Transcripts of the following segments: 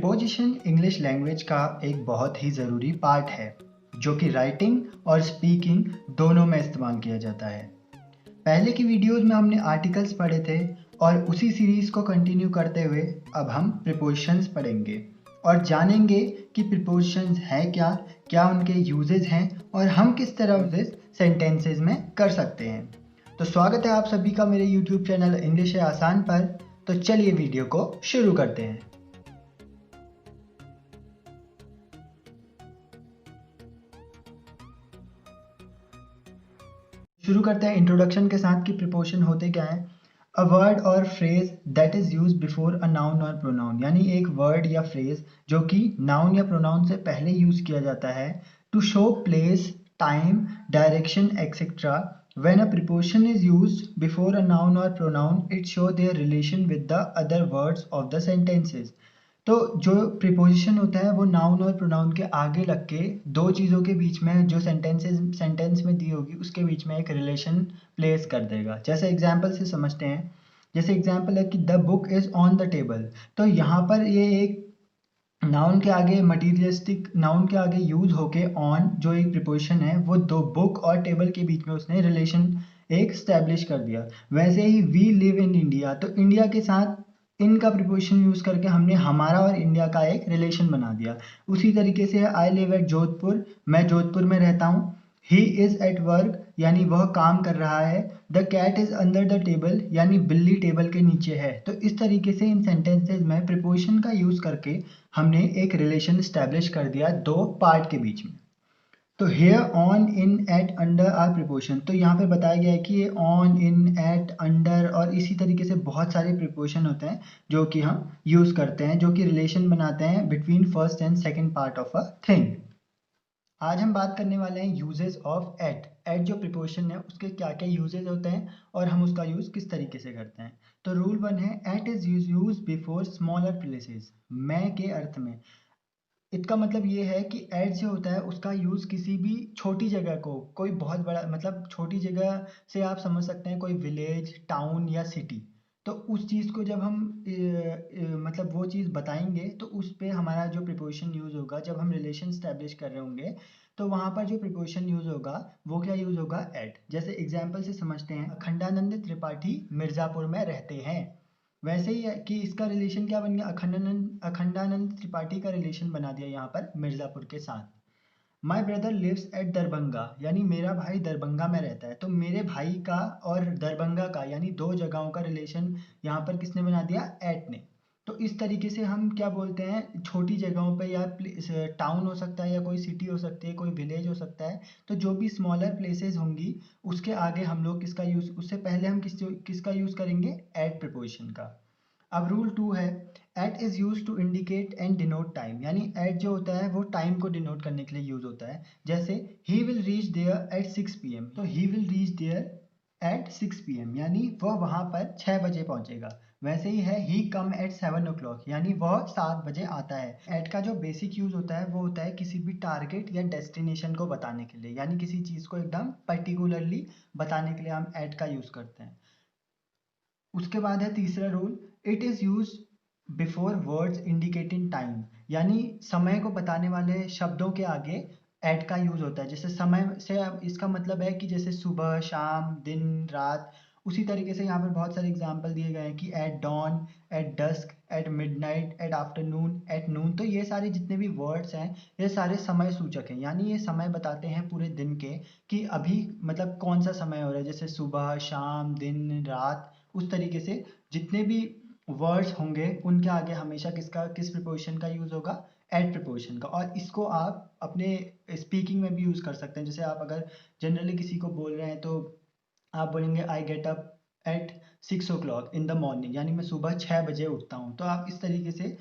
Preposition English language का एक बहुत ही ज़रूरी पार्ट है जो कि राइटिंग और स्पीकिंग दोनों में इस्तेमाल किया जाता है। पहले की वीडियोस में हमने आर्टिकल्स पढ़े थे और उसी सीरीज़ को कंटिन्यू करते हुए अब हम प्रीपोजिशंस पढ़ेंगे और जानेंगे कि प्रीपोजिशंस है क्या, क्या उनके यूजेस हैं और हम किस तरह यूजेस सेंटेंसेस में कर सकते हैं। तो स्वागत है आप सभी का मेरे यूट्यूब चैनल इंग्लिश है आसान पर। तो चलिए वीडियो को शुरू करते हैं। शुरू करते हैं इंट्रोडक्शन के साथ कि प्रीपोजिशन होते क्या हैं। अ वर्ड और phrase that is use before a noun और प्रोनाउन, यानी एक वर्ड या फ्रेज जो कि नाउन या प्रोनाउन से पहले यूज किया जाता है to show place, time, direction etcetera. When a preposition is used before a noun or pronoun, it shows their relation with the other words of the sentences. तो जो प्रीपोजिशन होता है वो नाउन और प्रोनाउन के आगे लग के दो चीज़ों के बीच में जो सेंटेंस में दी होगी उसके बीच में एक रिलेशन प्लेस कर देगा। जैसे एग्जांपल से समझते हैं। जैसे एग्जांपल है कि the book is on the table. तो यहाँ पर ये एक नाउन के आगे मटीरियलिस्टिक नाउन के आगे यूज होके ऑन जो एक प्रीपोजिशन है वो दो बुक और टेबल के बीच में उसने रिलेशन एक स्टैब्लिश कर दिया। वैसे ही वी लिव इन इंडिया, तो इंडिया के साथ इनका प्रीपोजिशन यूज करके हमने हमारा और इंडिया का एक रिलेशन बना दिया। उसी तरीके से आई लिव एट जोधपुर, मैं जोधपुर में रहता हूँ। ही इज एट वर्क, यानी वह काम कर रहा है। The cat is under the table, यानी बिल्ली टेबल के नीचे है। तो इस तरीके से इन सेंटेंसेज में प्रीपोजिशन का यूज करके हमने एक रिलेशन स्टैब्लिश कर दिया दो पार्ट के बीच में। तो here, on, in, at, under are preposition. तो यहाँ पे बताया गया है कि ये ऑन, इन, एट, अंडर और इसी तरीके से बहुत सारे प्रीपोजिशन होते हैं जो कि हम यूज करते हैं, जो कि रिलेशन बनाते हैं between first and second part of a thing. आज हम बात करने वाले हैं यूजेस ऑफ एट। एट जो प्रीपोजिशन है उसके क्या क्या यूजेस होते हैं और हम उसका यूज किस तरीके से करते हैं। तो रूल 1 है at is use before smaller places. मैं के अर्थ में इसका मतलब ये है कि एट जो होता है उसका यूज किसी भी छोटी जगह को, कोई बहुत बड़ा मतलब छोटी जगह से आप समझ सकते हैं कोई विलेज, टाउन या सिटी। तो उस चीज़ को जब हम मतलब वो चीज़ बताएंगे तो उस पे हमारा जो प्रीपोजिशन यूज होगा, जब हम रिलेशन स्टैब्लिश कर रहे होंगे तो वहाँ पर जो प्रीपोजिशन यूज होगा वो क्या यूज होगा, एट। जैसे एग्जाम्पल से समझते हैं, अखंडानंद त्रिपाठी मिर्जापुर में रहते हैं। वैसे ही है कि इसका रिलेशन क्या बन गया, अखंडानंद त्रिपाठी का रिलेशन बना दिया यहाँ पर मिर्जापुर के साथ। My brother lives at Darbhanga, यानी मेरा भाई दरभंगा में रहता है। तो मेरे भाई का और दरभंगा का यानी दो जगहों का रिलेशन यहाँ पर किसने बना दिया, एट ने। तो इस तरीके से हम क्या बोलते हैं, छोटी जगहों पे या टाउन हो सकता है या कोई सिटी हो सकती है, कोई विलेज हो सकता है। तो जो भी स्मॉलर प्लेसेस होंगी उसके आगे हम लोग किसका यूज, उससे पहले हम किसका यूज करेंगे, एट प्रीपोजिशन का। अब रूल 2 है at is use to indicate and denote time, यानी एट जो होता है वो टाइम को डिनोट करने के लिए यूज होता है। जैसे he will reach there at 6 PM, तो he will reach there at 6 PM, यानी वह वहां पर 6 बजे पहुंचेगा। वैसे ही है ही कम एट 7 o'clock, यानी वह 7 बजे आता है। एट का जो बेसिक यूज होता है वो होता है किसी भी टारगेट या डेस्टिनेशन को बताने के लिए, यानी किसी चीज को एकदम पर्टिकुलरली बताने के लिए हम एट का यूज करते हैं। उसके बाद है तीसरा rule, it is use before words indicating time, यानी समय को बताने वाले शब्दों के आगे एट का यूज होता है। जैसे समय से इसका मतलब है कि जैसे सुबह, शाम, दिन, रात। उसी तरीके से यहाँ पर बहुत सारे एग्जाम्पल दिए गए हैं कि at dawn, at dusk, at midnight, at afternoon, at noon. तो ये सारे जितने भी वर्ड्स हैं ये सारे समय सूचक हैं, यानी ये समय बताते हैं पूरे दिन के कि अभी मतलब कौन सा समय हो रहा है, जैसे सुबह, शाम, दिन, रात। उस तरीके से जितने भी वर्ड्स होंगे उनके आगे हमेशा किस प्रीपोजिशन का यूज होगा, एट प्रीपोजिशन का। और इसको आप अपने स्पीकिंग में भी यूज कर सकते हैं। जैसे आप अगर जनरली किसी को बोल रहे हैं तो आप बोलेंगे I get up at 6 o'clock in the morning, यानी मैं सुबह 6 बजे उठता हूँ। तो आप इस तरीके से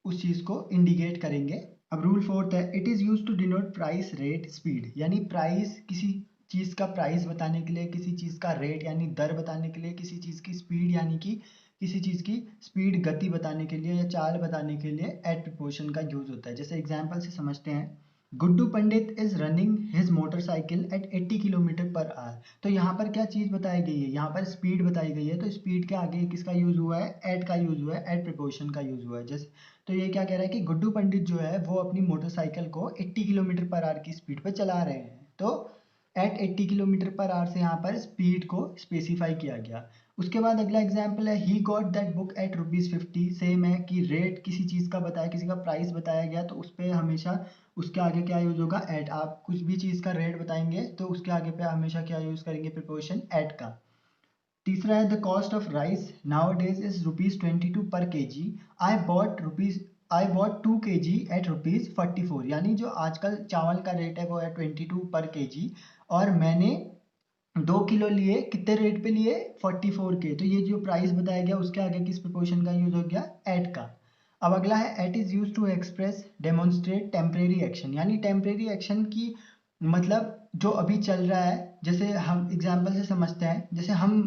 उस चीज को इंडिकेट करेंगे। अब रूल 4 है it is use to denote price, rate, speed, यानी प्राइस किसी चीज का प्राइस बताने के लिए, किसी चीज का रेट यानी दर बताने के लिए, किसी चीज की स्पीड यानी कि किसी चीज की स्पीड, गति बताने के लिए या चाल बताने के लिए एट प्रीपोजिशन का यूज होता है। जैसे एग्जांपल से समझते हैं, Guddu Pandit is running his motorcycle at 80 km/h। तो यहाँ पर क्या चीज बताई गई है, यहाँ पर स्पीड बताई गई है। तो स्पीड के आगे किसका यूज हुआ है, एट का यूज हुआ है, एट प्रीपोजिशन का यूज हुआ है। जैसे तो ये क्या कह रहा है कि गुड्डू पंडित जो है वो अपनी मोटरसाइकिल को 80 किलोमीटर पर आवर की स्पीड पर चला रहे हैं। तो एट 80 किलोमीटर पर आवर से यहाँ पर स्पीड को स्पेसिफाई किया गया। उसके बाद अगला एग्जाम्पल है he got that book at ₹50। Same है कि रेट किसी चीज़ का बताया, किसी का प्राइस बताया गया तो उस पर हमेशा उसके आगे क्या यूज होगा, एट। आप कुछ भी चीज़ का रेट बताएंगे तो उसके आगे पे हमेशा क्या यूज करेंगे, प्रिपोजिशन एट का। तीसरा है the cost of rice now days is ₹22 per KG. I bought 2 kg at ₹44। यानी जो आजकल चावल का रेट है वो है 22 पर केजी, और मैंने 2 किलो लिए, कितने रेट पे लिए, 44 के। तो ये जो प्राइस बताया गया उसके आगे किस प्रिपोजिशन का यूज हो गया, एट का। अब अगला है at is use to express demonstrate temporary action. यानी टेम्परेरी एक्शन की मतलब जो अभी चल रहा है, जैसे हम एग्जाम्पल से समझते हैं। जैसे हम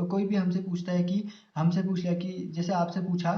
कोई भी हमसे पूछता है कि, हमसे पूछ लिया कि जैसे आपसे पूछा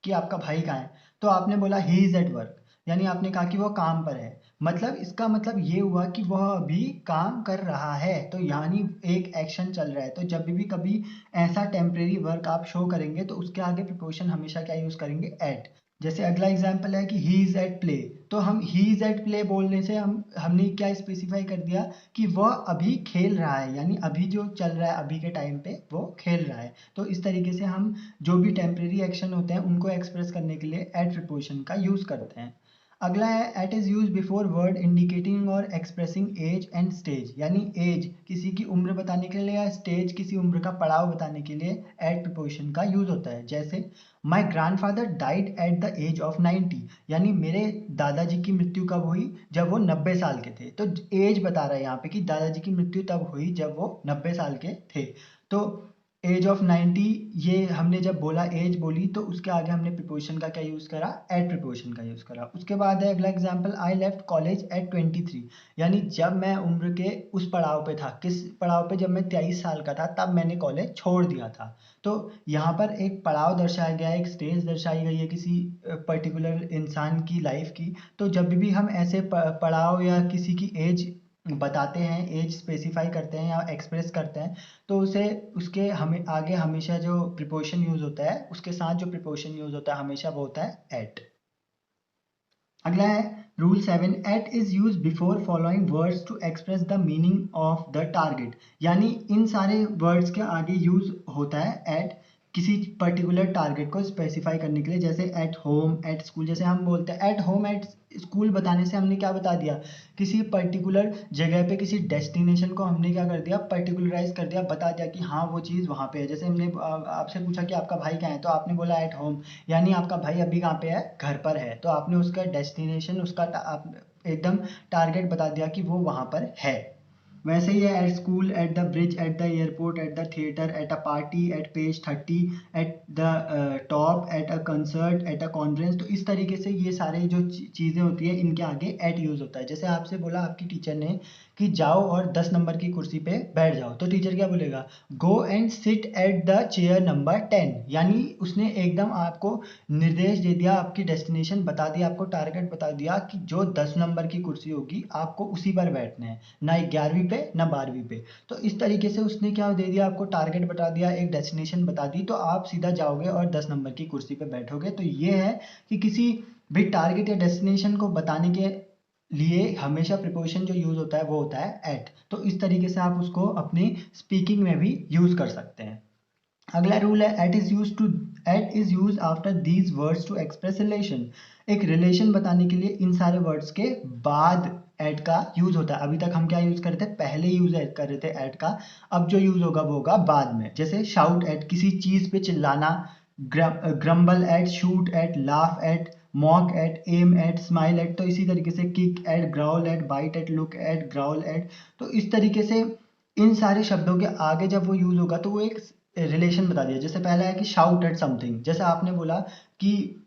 कि आपका भाई कहाँ है, तो आपने बोला ही इज एट वर्क, यानी आपने कहा कि वो काम पर है। मतलब इसका मतलब ये हुआ कि वह अभी काम कर रहा है, तो यानी एक एक्शन चल रहा है। तो जब भी कभी ऐसा टेम्परेरी वर्क आप शो करेंगे तो उसके आगे प्रिपोजिशन हमेशा क्या यूज करेंगे, एट। जैसे अगला एग्जाम्पल है कि ही इज एट प्ले, तो हम ही इज एट प्ले बोलने से हमने क्या स्पेसिफाई कर दिया कि वह अभी खेल रहा है, यानी अभी जो चल रहा है अभी के टाइम पे वो खेल रहा है। तो इस तरीके से हम जो भी टेम्परेरी एक्शन होते हैं उनको एक्सप्रेस करने के लिए एट प्रिपोजिशन का यूज करते हैं। अगला है at is use before word indicating और एक्सप्रेसिंग एज एंड स्टेज। यानी एज किसी की उम्र बताने के लिए या स्टेज किसी उम्र का पड़ाव बताने के लिए एट प्रिपोजिशन का यूज होता है। जैसे my grandfather died at the age of 90। यानी मेरे दादाजी की मृत्यु कब हुई, जब वो 90 साल के थे। तो एज बता रहा है यहाँ पे कि दादाजी की मृत्यु तब हुई जब वो 90 साल के थे। तो एज ऑफ 90, ये हमने जब बोला एज बोली तो उसके आगे हमने प्रिपोजिशन का क्या यूज करा, एट प्रिपोजिशन का यूज करा। उसके बाद है अगला example I left college eight 23। यानी जब मैं उम्र के उस पड़ाव पे था, किस पड़ाव पे, जब मैं 23 साल का था तब मैंने कॉलेज छोड़ दिया था। तो यहाँ पर एक पड़ाव दर्शाया गया है, एक स्टेज दर्शाई गई है किसी पर्टिकुलर इंसान की लाइफ की। तो जब भी हम ऐसे पड़ाव या किसी की एज बताते हैं, एज स्पेसिफाई करते हैं या एक्सप्रेस करते हैं, तो उसे उसके हमें आगे हमेशा जो प्रिपोजिशन यूज होता है, उसके साथ जो प्रिपोजिशन यूज होता है हमेशा वो होता है एट। अगला है rule 7, at is use before following words to express the meaning of the target. यानी इन सारे वर्ड्स के आगे यूज होता है एट किसी पर्टिकुलर टारगेट को स्पेसिफाई करने के लिए। जैसे एट होम, एट स्कूल। जैसे हम बोलते हैं एट होम एट स्कूल बताने से हमने क्या बता दिया, किसी पर्टिकुलर जगह पे किसी डेस्टिनेशन को हमने क्या कर दिया, पर्टिकुलराइज कर दिया, बता दिया कि हाँ वो चीज़ वहाँ पे है। जैसे हमने आपसे पूछा कि आपका भाई कहाँ है, तो आपने बोला एट होम, यानी आपका भाई अभी कहाँ पे है, घर पर है। तो आपने उसका डेस्टिनेशन, उसका आप एकदम टारगेट बता दिया कि वो वहाँ पर है। वैसे ही है at school, at the bridge, at the airport, at the theatre, at a party, at page 30, at the top, at a concert, at a conference. तो इस तरीके से ये सारे जो चीज़ें होती है इनके आगे एट यूज़ होता है। जैसे आपसे बोला आपकी टीचर ने कि जाओ और 10 नंबर की कुर्सी पे बैठ जाओ, तो टीचर क्या बोलेगा, go and sit at the chair number 10। यानी उसने एकदम आपको निर्देश दे दिया, आपकी डेस्टिनेशन बता दिया, आपको टारगेट बता दिया कि जो 10 नंबर की कुर्सी होगी आपको उसी पर बैठना है, ना 11वीं पे ना 12वीं पे। तो इस तरीके से उसने क्या दे दिया, आपको टारगेट बता दिया, एक डेस्टिनेशन बता दी, तो आप सीधा जाओगे और 10 नंबर की कुर्सी पे बैठोगे। तो ये है कि किसी भी टारगेट या डेस्टिनेशन को बताने के लिए हमेशा प्रिपोजिशन जो यूज होता है वो होता है एट। तो इस तरीके से आप उसको अपनी स्पीकिंग में भी यूज कर सकते हैं। अगला रूल है at is use after these words to express relation. एक रिलेशन बताने के लिए इन सारे वर्ड्स के बाद एट का यूज होता है। अभी तक हम क्या यूज कर रहे थे, पहले यूज कर रहे थे एट का, अब जो यूज होगा वो होगा बाद में। जैसे शाउट एट, किसी चीज पे चिल्लाना, grumble at, shoot at, laugh at, mock at, aim at, smile at. तो इसी तरीके से kick at, growl at, bite at, look at, growl at. तो इस तरीके से इन सारे शब्दों के आगे जब वो यूज होगा तो वो एक रिलेशन बता दिया। जैसे पहला है कि शाउट एट समथिंग, जैसे आपने बोला कि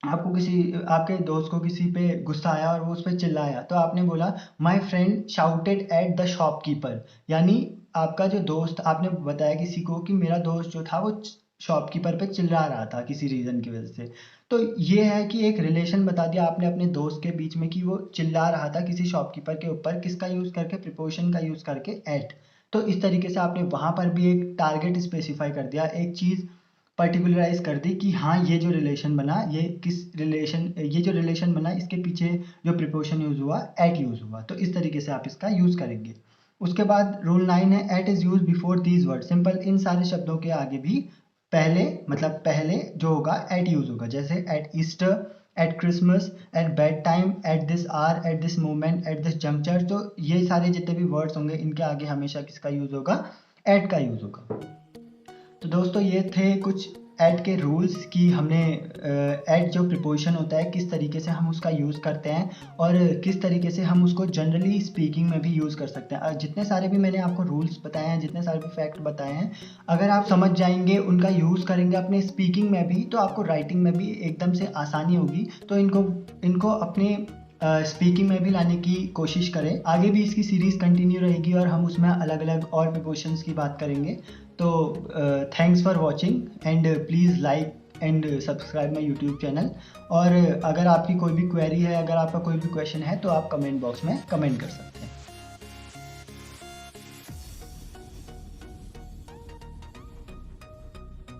आपको किसी, आपके दोस्त को किसी पे गुस्सा आया और वो उस पर चिल्लाया, तो आपने बोला my friend shouted at the shopkeeper. यानी आपका जो दोस्त, आपने बताया किसी को कि मेरा दोस्त जो था वो शॉपकीपर पे चिल्ला रहा था किसी रीजन की वजह से। तो ये है कि एक रिलेशन बता दिया आपने अपने दोस्त के बीच में कि वो चिल्ला रहा था किसी शॉपकीपर के ऊपर, किसका यूज करके, प्रिपोजिशन का यूज करके, एट। तो इस तरीके से आपने वहां पर भी एक टारगेट स्पेसिफाई कर दिया, एक चीज पर्टिकुलराइज कर दी कि हाँ ये जो रिलेशन बना, ये जो रिलेशन बना इसके पीछे जो प्रीपोजिशन यूज हुआ एट यूज हुआ। तो इस तरीके से आप इसका यूज करेंगे। उसके बाद रूल 9 है at is use before these word. Simple, इन सारे शब्दों के आगे भी पहले जो होगा एट यूज होगा। जैसे at Easter, at Christmas, at bed time, at this hour, at this moment, at this juncture. तो ये सारे जितने भी वर्ड्स होंगे इनके आगे हमेशा किसका यूज होगा? एट का यूज होगा। तो दोस्तों ये थे कुछ ऐड के रूल्स कि हमने ऐड जो प्रीपोजिशन होता है किस तरीके से हम उसका यूज़ करते हैं और किस तरीके से हम उसको जनरली स्पीकिंग में भी यूज़ कर सकते हैं। जितने सारे भी मैंने आपको रूल्स बताए हैं, जितने सारे भी फैक्ट बताए हैं, अगर आप समझ जाएंगे, उनका यूज़ करेंगे अपने स्पीकिंग में भी, तो आपको राइटिंग में भी एकदम से आसानी होगी। तो इनको अपने स्पीकिंग में भी लाने की कोशिश करें। आगे भी इसकी सीरीज़ कंटिन्यू रहेगी और हम उसमें अलग अलग और प्रीपोजिशंस की बात करेंगे। तो thanks for watching and please like and subscribe my YouTube channel. और अगर आपकी कोई भी क्वेरी है, अगर आपका कोई भी क्वेश्चन है तो आप कमेंट बॉक्स में कमेंट कर सकते हैं।